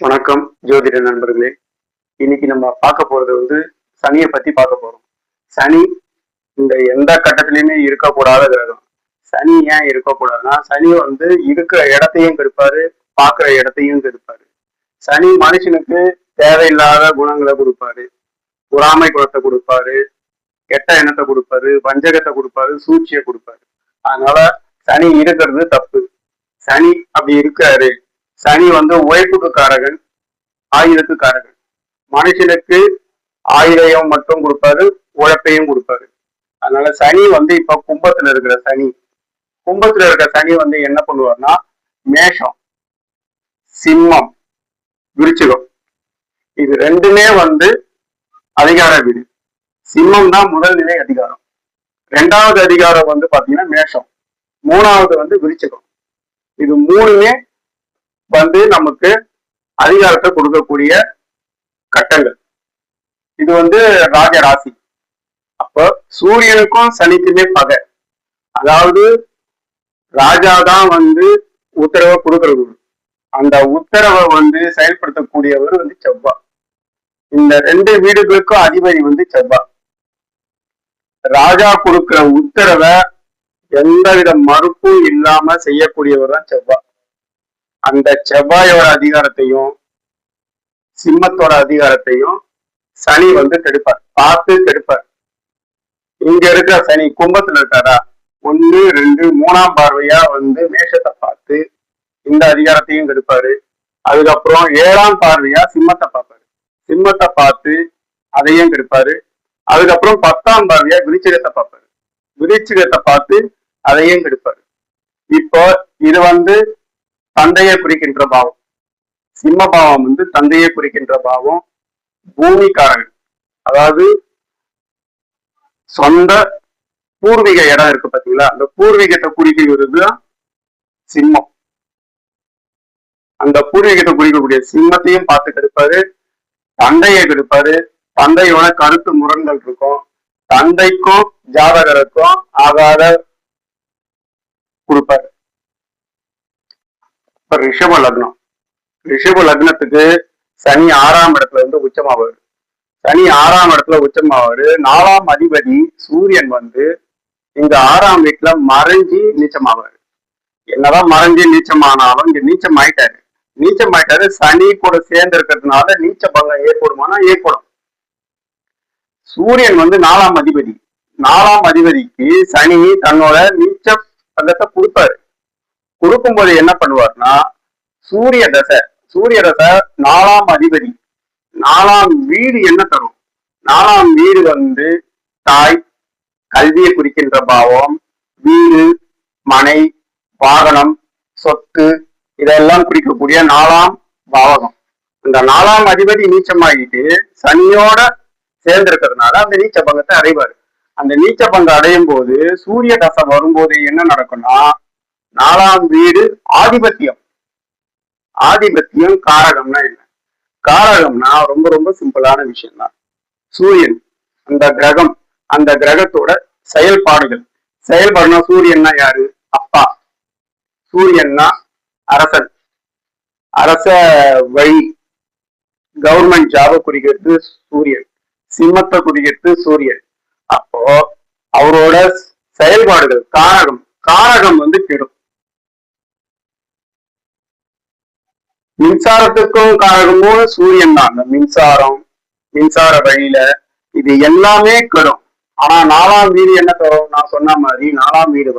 வணக்கம் ஜோதிட நண்பர்களே. இன்னைக்கு நம்ம பார்க்க போறது சனியை பத்தி பார்க்க போறோம். சனி இந்த எந்த கட்டத்திலயுமே இருக்கக்கூடாத கிரகம். சனி ஏன் இருக்கக்கூடாதுன்னா, சனி இருக்கிற இடத்தையும் கெடுப்பாரு, பார்க்குற இடத்தையும் கெடுப்பாரு. சனி மனுஷனுக்கு தேவையில்லாத குணங்களை கொடுப்பாரு, பொறாமை குணத்தை கொடுப்பாரு, கெட்ட எண்ணத்தை கொடுப்பாரு, வஞ்சகத்தை கொடுப்பாரு, சூழ்ச்சியை கொடுப்பாரு. அதனால சனி இருக்கிறது தப்பு. சனி அப்படி இருக்காரு. சனி உழைப்புக்கு காரகன், ஆயுதத்துக்கு காரகன். மனுஷனுக்கு ஆயுதையும் மட்டும் கொடுப்பாரு, உழைப்பையும் கொடுப்பாரு. அதனால சனி இப்ப கும்பத்துல இருக்கிற சனி, கும்பத்துல இருக்கிற சனி என்ன பண்ணுவார்னா, மேஷம், சிம்மம், விருச்சிகம், இது ரெண்டுமே அதிகார வீடு. சிம்மம் தான் முதல் நிலை அதிகாரம். ரெண்டாவது அதிகாரம் பாத்தீங்கன்னா மேஷம், மூணாவது விருச்சிகம். இது மூணுமே நமக்கு அதிகாரத்தை கொடுக்கக்கூடிய கட்டங்கள். இது ராஜ ராசி. அப்ப சூரியனுக்கும் சனிக்குமே பகை. அதாவது ராஜாதான் உத்தரவை கொடுக்கறது. அந்த உத்தரவை செயல்படுத்தக்கூடியவர் செவ்வாய். இந்த ரெண்டு வீடுகளுக்கும் அதிபதி செவ்வாய். ராஜா கொடுக்கிற உத்தரவை எந்தவித மறுப்பும் இல்லாம செய்யக்கூடியவர் தான் செவ்வாய். அந்த செவ்வாயோட அதிகாரத்தையும் சிம்மத்தோட அதிகாரத்தையும் சனி கெடுப்பார், பார்த்து கெடுப்பார். இங்க இருக்கிற சனி கும்பத்துல இருக்காரா, 1, 2, 3ஆம் பார்வையா மேஷத்தை பார்த்து இந்த அதிகாரத்தையும் கெடுப்பாரு. அதுக்கப்புறம் 7ஆம் பார்வையா சிம்மத்தை பார்ப்பாரு, சிம்மத்தை பார்த்து அதையும் கெடுப்பாரு. அதுக்கப்புறம் 10ஆம் பார்வையா விருச்சிகத்தை பார்ப்பாரு, விருச்சிகத்தை பார்த்து அதையும் கெடுப்பாரு. இப்போ இது தந்தையை குறிக்கின்ற பாவம். சிம்ம பாவம் தந்தையை குறிக்கின்ற பாவம். பூமிக்காரன், அதாவது சொந்த பூர்வீக இடம் இருக்கு பாத்தீங்களா, அந்த பூர்வீகத்தை குறிக்கிறது தான் சிம்மம். அந்த பூர்வீகத்தை குறிக்கக்கூடிய சிம்மத்தையும் பார்த்து கெடுப்பாரு, தந்தையை கெடுப்பாரு. தந்தையோட கருத்து முரண்கள் இருக்கும். தந்தைக்கும் ஜாதகருக்கும் ஆகாத கொடுப்பாரு. இப்ப ரிஷப லக்னம், ரிஷப லக்னத்துக்கு சனி 6ஆம் இடத்துல உச்சமாவாரு. சனி 6ஆம் இடத்துல உச்சமாவாரு. 4ஆம் அதிபதி சூரியன் இங்க 6ஆம் வீட்டுல மறைஞ்சி நீச்சமாவாரு. என்னதான் மறைஞ்சி நீச்சமானாலும் இங்க நீச்சம் ஆயிட்டாரு. நீச்சம் ஆயிட்டாரு. சனி கூட சேர்ந்து இருக்கிறதுனால நீச்ச பங்கம் ஏற்படுமானா ஏற்படும். சூரியன் 4ஆம் அதிபதி. 4ஆம் அதிபதிக்கு சனி தன்னோட நீச்ச பங்கத்தை கொடுப்பாரு. கொடுக்கும்போது என்ன பண்ணுவார்னா, சூரிய தசை 4ஆம் அதிபதி 4ஆம் வீடு என்ன தரும்? 4ஆம் வீடு தாய், கல்வியை குறிக்கின்ற பாவம். வீடு, மனை, வாகனம், சொத்து இதெல்லாம் குறிக்கக்கூடிய 4ஆம் பாவகம். இந்த 4ஆம் அதிபதி நீச்சமாகிட்டு சனியோட சேர்ந்து இருக்கிறதுனால அந்த நீச்ச பங்கத்தை அடைவாரு. அந்த நீச்ச பங்கம் அடையும் போது சூரிய தசை வரும்போது என்ன நடக்கும்னா, 4ஆம் வீடு ஆதிபத்தியம். ஆதிபத்தியம் காரகம்னா என்ன? காரகம்னா ரொம்ப ரொம்ப சிம்பிளான விஷயம் தான். சூரியன் அந்த கிரகம், அந்த கிரகத்தோட செயல்பாடுகள். செயல்பாடுனா சூரியன்னா யாரு? அப்பா. சூரியன்னா அரசன், அரச வழி, கவர்மெண்ட் ஜாபை குறிக்கிறது சூரியன். சிம்மத்தை குறிக்கிறது சூரியன். அப்போ அவரோட செயல்பாடுகள் காரகம். காரகம் கெடும். மின்சாரத்துக்கும் காரகமும் சூரியன் தான். அந்த மின்சாரம், மின்சார வழியில இது எல்லாமே கெடும். ஆனா 4ஆம் வீடு என்ன தரும்? நான் சொன்ன மாதிரி 4ஆம் வீடு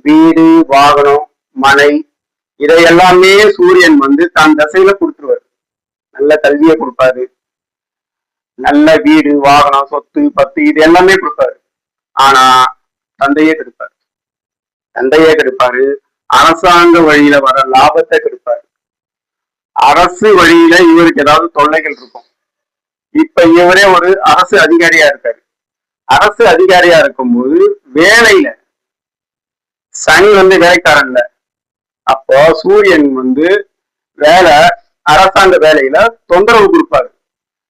வீடு, வாகனம், மனை இதை எல்லாமே சூரியன் தன் தசையில கொடுத்துருவாரு. நல்ல கல்வியை கொடுப்பாரு, நல்ல வீடு, வாகனம், சொத்து, பத்து இது எல்லாமே கொடுப்பாரு. ஆனா தந்தையே கெடுப்பாரு. தந்தையே கெடுப்பாரு. அரசாங்க வழியில வர லாபத்தை கெடுப்பாரு. அரசு வழியில இவருக்கு ஏதாவது தொல்லைகள் இருக்கும். இப்ப இவரே ஒரு அரசு அதிகாரியா இருக்காரு. அரசு அதிகாரியா இருக்கும்போது வேலையில சனி வேலைக்காரன்ல. அப்போ சூரியன் வேலை, அரசாங்க வேலையில தொந்தரவு கொடுப்பாரு.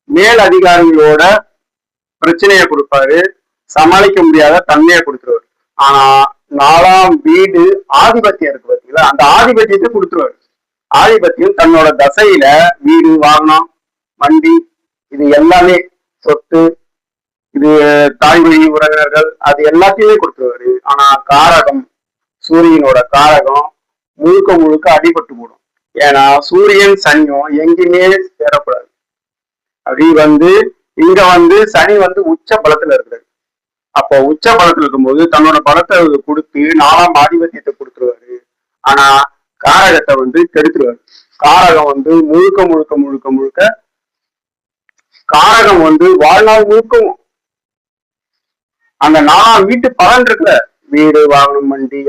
மேல் அதிகாரிகளோட பிரச்சனையை கொடுப்பாரு. சமாளிக்க முடியாத தன்மையை கொடுத்துருவாரு. ஆனா 4ஆம் வீடு ஆதிபத்தியம் இருக்கு பாத்தீங்களா, அந்த ஆதிபத்தியத்தை கொடுத்துருவாரு. ஆதிபத்தியம் தன்னோட தசையில வீடு, வாகனம், வண்டி, இது எல்லாமே, சொத்து, இது தாய் வழி உறவினர்கள், அது எல்லாத்தையுமே கொடுத்துருவாரு. ஆனா காரகம், சூரியனோட காரகம் முழுக்க முழுக்க அடிபட்டு போடும். ஏன்னா சூரியன் சனியும் எங்கேயுமே சேரக்கூடாது. அப்படி இங்க சனி உச்ச பலத்துல இருக்கிறாரு. அப்போ உச்ச பலத்துல இருக்கும்போது தன்னோட பலத்தை கொடுத்து 4ஆம் ஆதிபத்தியத்தை கொடுத்துருவாரு. ஆனா காரகத்தை கெடுத்துருவாரு. காரகம் முழுக்க முழுக்க முழுக்க முழுக்க காரகம் வாழ்நாள் முழுக்கும் அந்த 4ஆம் வீட்டு பலன் இருக்குல்ல, வீடு, வாகனம், வண்டி,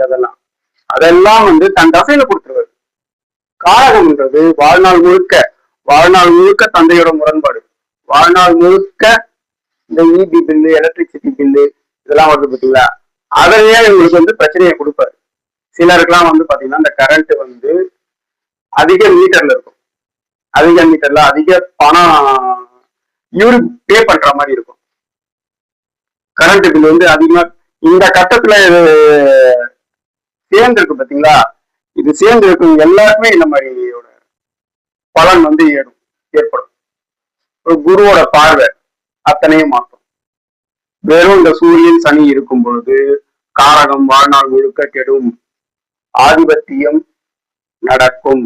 அதெல்லாம் தன் தசையில கொடுத்துருவாரு. காரகம்ன்றது வாழ்நாள் முழுக்க தந்தையோட முரண்பாடு, வாழ்நாள் முழுக்க இந்த இபி பில்லு, எலக்ட்ரிசிட்டி பில்லு இதெல்லாம் வருது பார்த்தீங்களா, அதையே இவங்களுக்கு பிரச்சனையை கொடுப்பாரு. சிலருக்குலாம் பாத்தீங்கன்னா இந்த கரண்ட் அதிக மீட்டர்ல இருக்கும், அதிக மீட்டர்ல அதிக பணம் யூனிட் பே பண்ற மாதிரி இருக்கும். கரண்ட் பில் அதிகமா இந்த கட்டத்துல சேர்ந்து இருக்கு பாத்தீங்களா, இது சேர்ந்து இருக்கும் எல்லாருக்குமே இந்த மாதிரி பலன் ஏற்படும். ஒரு குருவோட பார்வை அத்தனையும் மாற்றும். வெறும் இந்த சூரியன் சனி இருக்கும் பொழுது காரகம் வாழ்நாள் முழுக்க கெடும். ஆதிபத்தியம் நடக்கும்.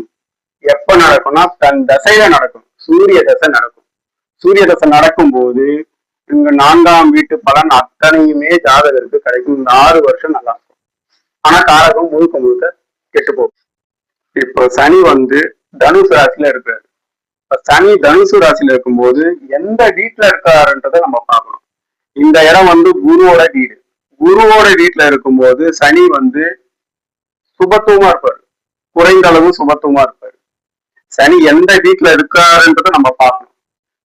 எப்ப நடக்கும்னா தன் தசையில நடக்கும். சூரிய தசை நடக்கும். சூரிய தசை நடக்கும் போது இங்க 4ஆம் வீட்டு பலன் அத்தனையுமே ஜாதகருக்கு கிடைக்கும். இந்த 6 வருஷம் நல்லா இருக்கும். ஆனா காரகம் முழுக்க முழுக்க கெட்டு போகும். இப்போ சனி தனுசு ராசியில இருக்காரு. சனி தனுசு ராசியில இருக்கும்போது எந்த வீட்டுல இருக்காருன்றதை நம்ம பார்க்கணும். இந்த இடம் குருவோட வீடு. குருவோட வீட்டுல இருக்கும்போது சனி சுபத்துவமா இருப்பாரு, குறைந்த அளவு சுபத்துவமா இருப்பாரு. சனி எந்த வீட்டுல இருக்காருன்றதை நம்ம பார்க்கணும்.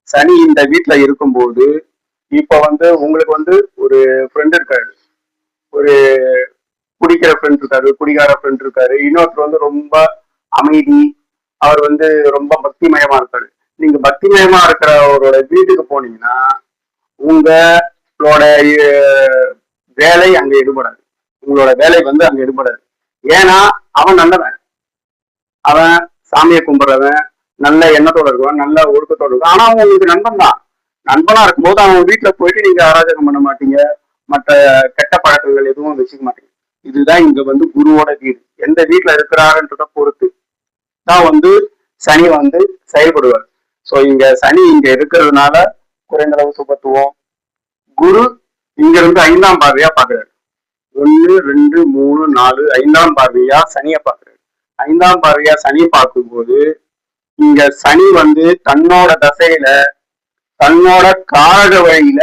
சனி இந்த வீட்டுல இருக்கும்போது இப்ப உங்களுக்கு ஒரு ஃப்ரெண்ட் இருக்காரு, ஒரு குடிக்கிற ஃப்ரெண்ட் இருக்காரு, குடிகார ஃப்ரெண்ட் இருக்காரு, இன்னொருத்தர் ரொம்ப அமைதி, அவர் ரொம்ப பக்திமயமா இருக்காரு. நீங்க பக்திமயமா இருக்கிறவரோட வீட்டுக்கு போனீங்கன்னா உங்களோட வேலை அங்க எடுபடாது. உங்களோட வேலை அங்க எடுபடாது. ஏன்னா அவன் நல்லவன், அவன் சாமியை கும்பிடுறவன், நல்ல எண்ணத்தோட இருக்குவன், நல்ல ஒழுக்கத்தோட இருக்கும். ஆனா அவன் உங்களுக்கு நண்பன் தான். நண்பனா இருக்கும்போது அவன் வீட்டுல போயிட்டு நீங்க அராஜகம் பண்ண மாட்டீங்க, மற்ற கெட்ட பழக்கங்கள் எதுவும் வச்சுக்க மாட்டீங்க. இதுதான் இங்க குருவோட வீடு. எந்த வீட்டுல இருக்கிறாருன்றத பொறுத்து தான் சனி செயல்படுவார். சோ இங்க சனி இங்க இருக்கிறதுனால குறைந்த அளவு சுபத்துவம். குரு இங்க 5ஆம் பார்வையா பாக்குறாரு. 1, 2, 3, 4 5ஆம் பார்வையா சனியை பாக்குறாரு. 5ஆம் பார்வையா சனியை பார்க்கும்போது இங்க சனி தன்னோட தசையில தன்னோட காரக வழியில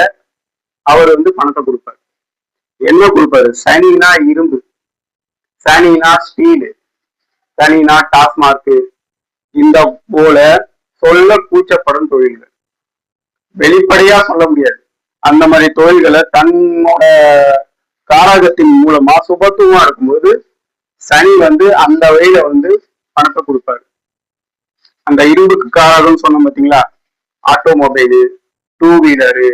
அவர் பணத்தை கொடுப்பாரு. என்ன கொடுப்பாரு? சனினா இரும்பு, சனினா ஸ்டீலு, சனினா டாஸ்மார்க்கு, இந்த போல சொல்ல கூச்சப்படும் தொழில்கள், வெளிப்படையா சொல்ல முடியாது அந்த மாதிரி தொழில்களை தன்னோட காரகத்தின் மூலமா சுபத்துவமா இருக்கும்போது சனி அந்த வழியில பணத்தை கொடுப்பாரு. அந்த இரும்புக்கு காரகம் சொன்ன பார்த்தீங்களா, ஆட்டோமொபைலு, 2 வீலரு,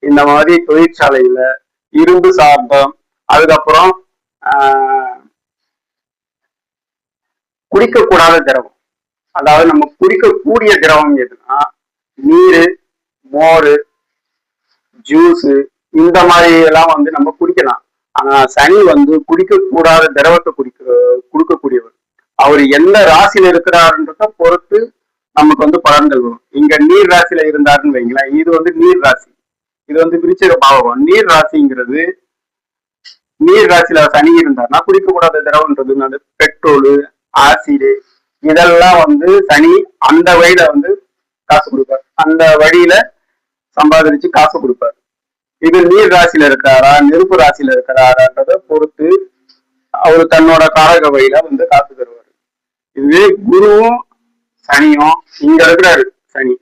இந்த மாதிரி தொழிற்சாலையில இரும்பு சார்ந்தம். அதுக்கப்புறம் குடிக்கக்கூடாத திரவம், அதாவது நம்ம குடிக்கக்கூடிய திரவம் எதுனா நீரு, மோரு, ஜூஸு, இந்த மாதிரி எல்லாம் நம்ம குடிக்கலாம். ஆனா சனி குடிக்கக்கூடாத திரவத்தை கொடுக்கக்கூடியவர். அவர் எந்த ராசியில இருக்கிறாருன்றத பொறுத்து நமக்கு பலன்கள் வரும். இங்க நீர் ராசியில இருந்தாருன்னு வைங்களேன், இது நீர் ராசி, இது விருச்சிக பாவகம். நீர் ராசிங்கிறது, நீர் ராசியில சனி இருந்தாருன்னா குடிக்கக்கூடாத திரவம்ன்றது பெட்ரோலு, ஆசிடு, இதெல்லாம் சனி அந்த வழியில காசு கொடுப்பார், அந்த வழியில சம்பாதிச்சு காசு கொடுப்பார். இது நீர் ராசியில இருக்கிறாரா, நெருப்பு ராசியில இருக்கிறாரான்றத பொறுத்து அவரு தன்னோட காரக வழியில காசு தருவாரு. இதுவே குருவும் சனியும் இங்க இருக்கிறாரு. சனி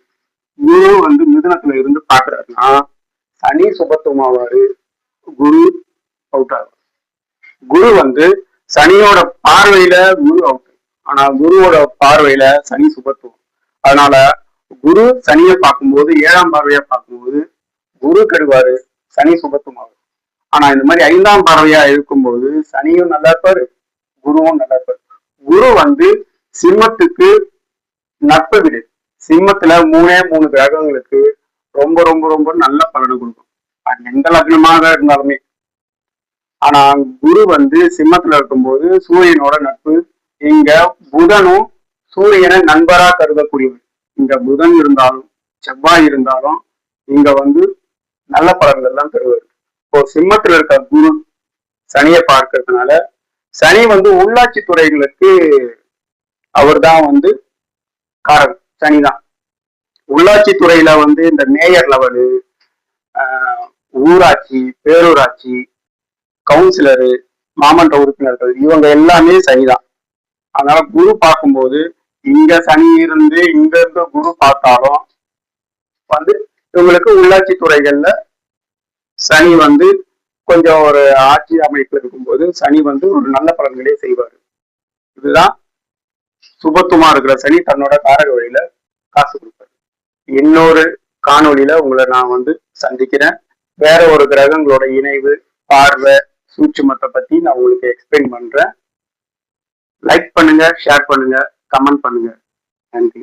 குரு மிதுனத்துல இருந்து பாக்குறாருன்னா சனி சுபத்துவமாவாரு, குரு அவுட் ஆகும். குரு சனியோட பார்வையில குரு அவுட், ஆனா குருவோட பார்வையில சனி சுபத்துவம். அதனால குரு சனியை பார்க்கும்போது 7ஆம் பார்வையா பார்க்கும்போது குரு கெடுவாரு, சனி சுபத்துவம் ஆகும். ஆனா இந்த மாதிரி 5ஆம் பார்வையா இருக்கும்போது சனியும் நல்லா இருப்பாரு, குருவும் நல்லா இருப்பாரு. குரு சிம்மத்துக்கு நட்பு வீடு. சிம்மத்துல 3 கிரகங்களுக்கு ரொம்ப ரொம்ப ரொம்ப நல்ல பலனை கொடுக்கும். அது எந்த லக்னமாக இருந்தாலுமே. ஆனா குரு வந்து சிம்மத்துல இருக்கும்போது சூரியனோட நட்பு. இங்க புதனும் சூரியனை நண்பரா கருதக்கூடியவர். இங்க புதன் இருந்தாலும் செவ்வாய் இருந்தாலும் இங்க வந்து நல்ல பலன்கள் தான் தருவார். இப்போ சிம்மத்துல இருக்க குரு சனியை பார்க்கறதுனால சனி வந்து உள்ளாட்சி துறைகளுக்கு அவர் தான் வந்து காரகம். சனிதான் உள்ளாட்சி துறையில வந்து இந்த மேயர் லெவலு, ஊராட்சி, பேரூராட்சி, கவுன்சிலரு, மாமன்ற உறுப்பினர்கள் இவங்க எல்லாமே சனிதான். அதனால குரு பார்க்கும்போது இங்க சனி இருந்து இங்க இருந்த குரு பார்த்தாலும் வந்து இவங்களுக்கு உள்ளாட்சி துறைகள்ல சனி வந்து கொஞ்சம் ஒரு ஆட்சி அமைப்புல இருக்கும்போது சனி வந்து ஒரு நல்ல பலன்களே செய்வார். இதுதான் சுபத்துவமா இருக்கிற சனி தன்னோட காரக வழியில காசு கொடுப்பாரு. இன்னொரு காணொலியில உங்களை நான் வந்து சந்திக்கிறேன். வேற ஒரு கிரகங்களோட இணைவு, பார்வை, சூட்சுமத்தை பத்தி நான் உங்களுக்கு எக்ஸ்பிளைன் பண்றேன். லைக் பண்ணுங்க, ஷேர் பண்ணுங்க, கமெண்ட் பண்ணுங்க. நன்றி.